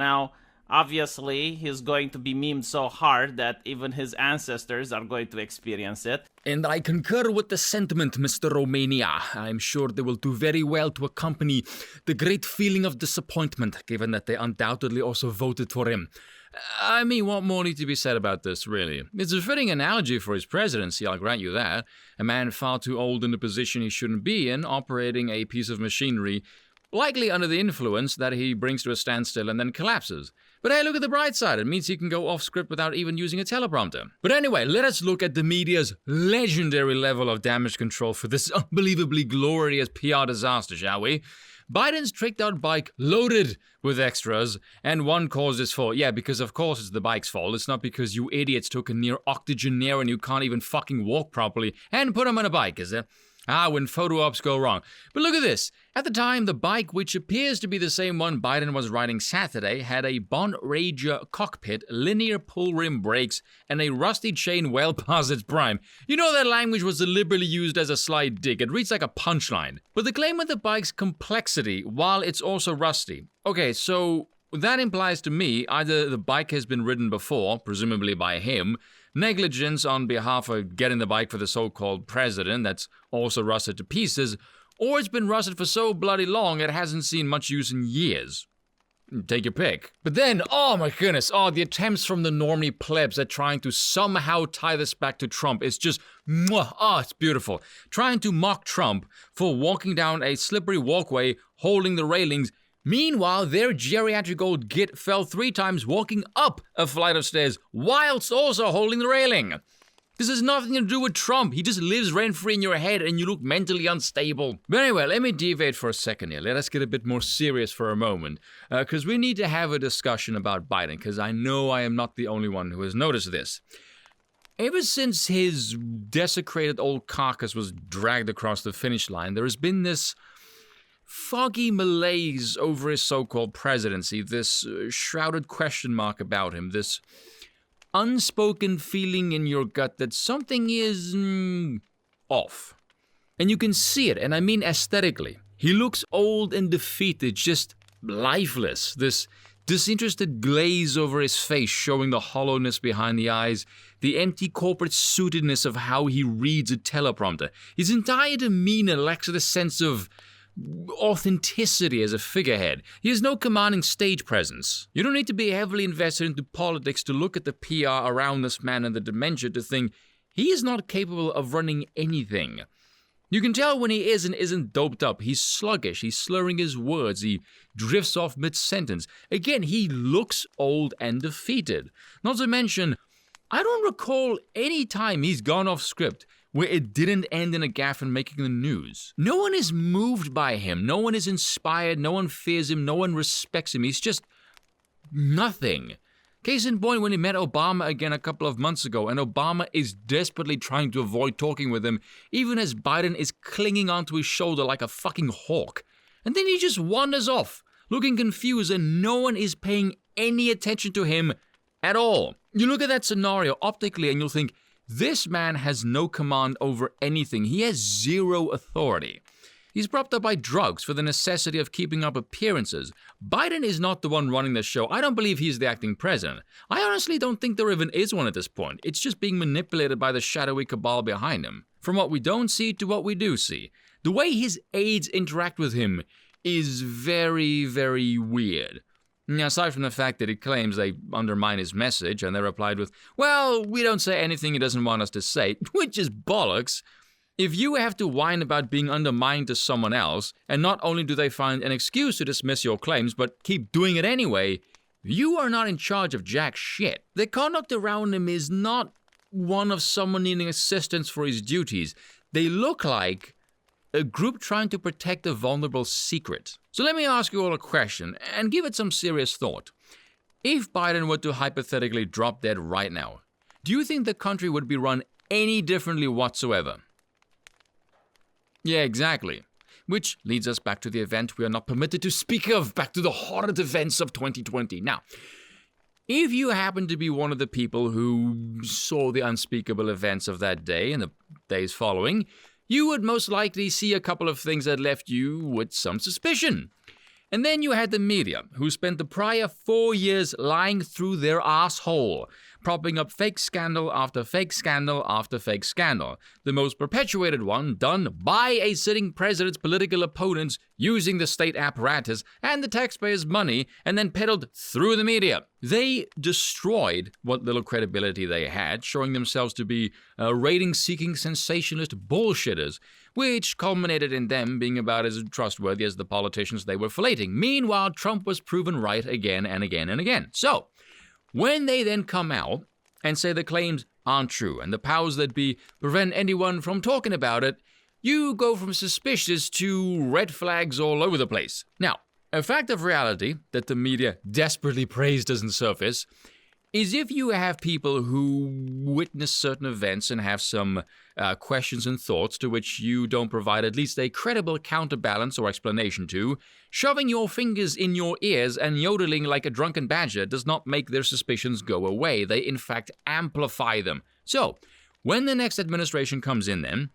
Now, obviously, he's going to be memed so hard that even his ancestors are going to experience it. And I concur with the sentiment, Mr. Romania. I'm sure they will do very well to accompany the great feeling of disappointment, given that they undoubtedly also voted for him. I mean, what more needs to be said about this, really? It's a fitting analogy for his presidency, I'll grant you that. A man far too old in a position he shouldn't be in, operating a piece of machinery, likely under the influence that he brings to a standstill and then collapses. But hey, look at the bright side. It means he can go off script without even using a teleprompter. But anyway, let us look at the media's legendary level of damage control for this unbelievably glorious PR disaster, shall we? Biden's tricked out bike loaded with extras, and one cause is fault. Yeah, because of course it's the bike's fault. It's not because you idiots took a near octogenarian who can't even fucking walk properly and put him on a bike, is it? When photo ops go wrong. But look at this. At the time, the bike, which appears to be the same one Biden was riding Saturday, had a Bond Rager cockpit, linear pull rim brakes, and a rusty chain well past its prime. You know that language was deliberately used as a slight dig. It reads like a punchline. But the claim with the bike's complexity, while it's also rusty. Okay, so that implies to me either the bike has been ridden before, presumably by him, negligence on behalf of getting the bike for the so-called president that's also rusted to pieces, or it's been rusted for so bloody long it hasn't seen much use in years. Take your pick. But then, oh my goodness, the attempts from the normie plebs at trying to somehow tie this back to Trump is just, it's beautiful. Trying to mock Trump for walking down a slippery walkway holding the railings. Meanwhile, their geriatric old git fell 3 times walking up a flight of stairs whilst also holding the railing. This has nothing to do with Trump. He just lives rent-free in your head and you look mentally unstable. But anyway, let me deviate for a second here. Let us get a bit more serious for a moment. Because we need to have a discussion about Biden, because I know I am not the only one who has noticed this. Ever since his desecrated old carcass was dragged across the finish line, there has been this foggy malaise over his so-called presidency, this shrouded question mark about him, this unspoken feeling in your gut that something is off. And you can see it, and I mean aesthetically. He looks old and defeated, just lifeless. This disinterested glaze over his face showing the hollowness behind the eyes, the empty corporate suitedness of how he reads a teleprompter. His entire demeanor lacks a sense of authenticity as a figurehead. He has no commanding stage presence. You don't need to be heavily invested into politics to look at the PR around this man and the dementia to think he is not capable of running anything. You can tell when he is and isn't doped up. He's sluggish, he's slurring his words, he drifts off mid-sentence. Again, he looks old and defeated. Not to mention, I don't recall any time he's gone off script where it didn't end in a gaffe and making the news. No one is moved by him. No one is inspired. No one fears him. No one respects him. He's just nothing. Case in point, when he met Obama again a couple of months ago, and Obama is desperately trying to avoid talking with him, even as Biden is clinging onto his shoulder like a fucking hawk. And then he just wanders off, looking confused, and no one is paying any attention to him at all. You look at that scenario optically and you'll think, this man has no command over anything. He has zero authority. He's propped up by drugs for the necessity of keeping up appearances. Biden is not the one running the show. I don't believe he's the acting president. I honestly don't think there even is one at this point. It's just being manipulated by the shadowy cabal behind him. From what we don't see to what we do see. The way his aides interact with him is very, very weird. Now, aside from the fact that he claims they undermine his message, and they replied with, well, we don't say anything he doesn't want us to say, which is bollocks. If you have to whine about being undermined to someone else, and not only do they find an excuse to dismiss your claims, but keep doing it anyway, you are not in charge of jack shit. The conduct around him is not one of someone needing assistance for his duties. They look like a group trying to protect a vulnerable secret. So let me ask you all a question, and give it some serious thought. If Biden were to hypothetically drop dead right now, do you think the country would be run any differently whatsoever? Yeah, exactly. Which leads us back to the event we are not permitted to speak of, back to the horrid events of 2020. Now, if you happen to be one of the people who saw the unspeakable events of that day and the days following, you would most likely see a couple of things that left you with some suspicion. And then you had the media, who spent the prior 4 years lying through their asshole, propping up fake scandal after fake scandal after fake scandal. The most perpetuated one done by a sitting president's political opponents using the state apparatus and the taxpayers' money and then peddled through the media. They destroyed what little credibility they had, showing themselves to be rating-seeking sensationalist bullshitters, which culminated in them being about as trustworthy as the politicians they were filleting. Meanwhile, Trump was proven right again and again and again. So, when they then come out and say the claims aren't true and the powers that be prevent anyone from talking about it, you go from suspicious to red flags all over the place. Now, a fact of reality that the media desperately prays doesn't surface is if you have people who witness certain events and have some questions and thoughts to which you don't provide at least a credible counterbalance or explanation to, shoving your fingers in your ears and yodeling like a drunken badger does not make their suspicions go away. They, in fact, amplify them. So, when the next administration comes in then,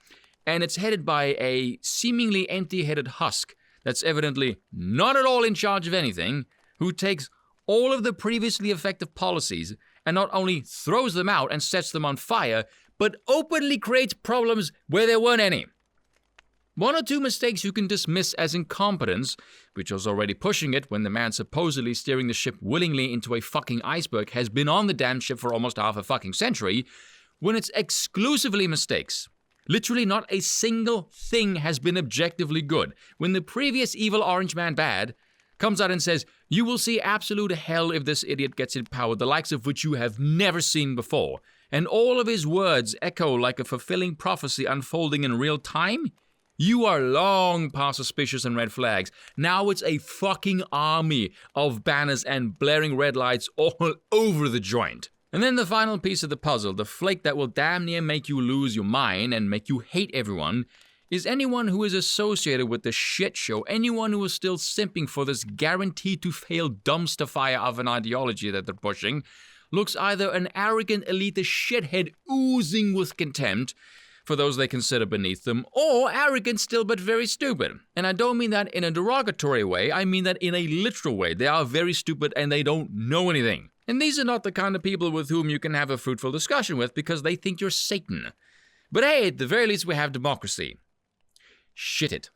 and it's headed by a seemingly empty-headed husk that's evidently not at all in charge of anything, who takes all of the previously effective policies and not only throws them out and sets them on fire, but openly creates problems where there weren't any. One or two mistakes you can dismiss as incompetence, which was already pushing it when the man supposedly steering the ship willingly into a fucking iceberg has been on the damn ship for almost half a fucking century, when it's exclusively mistakes. Literally not a single thing has been objectively good. When the previous evil orange man bad comes out and says, you will see absolute hell if this idiot gets in power, the likes of which you have never seen before. And all of his words echo like a fulfilling prophecy unfolding in real time. You are long past suspicious and red flags. Now it's a fucking army of banners and blaring red lights all over the joint. And then the final piece of the puzzle, the flake that will damn near make you lose your mind and make you hate everyone, is anyone who is associated with the shit show, anyone who is still simping for this guaranteed to fail dumpster fire of an ideology that they're pushing, looks either an arrogant elitist shithead oozing with contempt for those they consider beneath them, or arrogant still but very stupid. And I don't mean that in a derogatory way, I mean that in a literal way. They are very stupid and they don't know anything. And these are not the kind of people with whom you can have a fruitful discussion with because they think you're Satan. But hey, at the very least we have democracy. Shit it.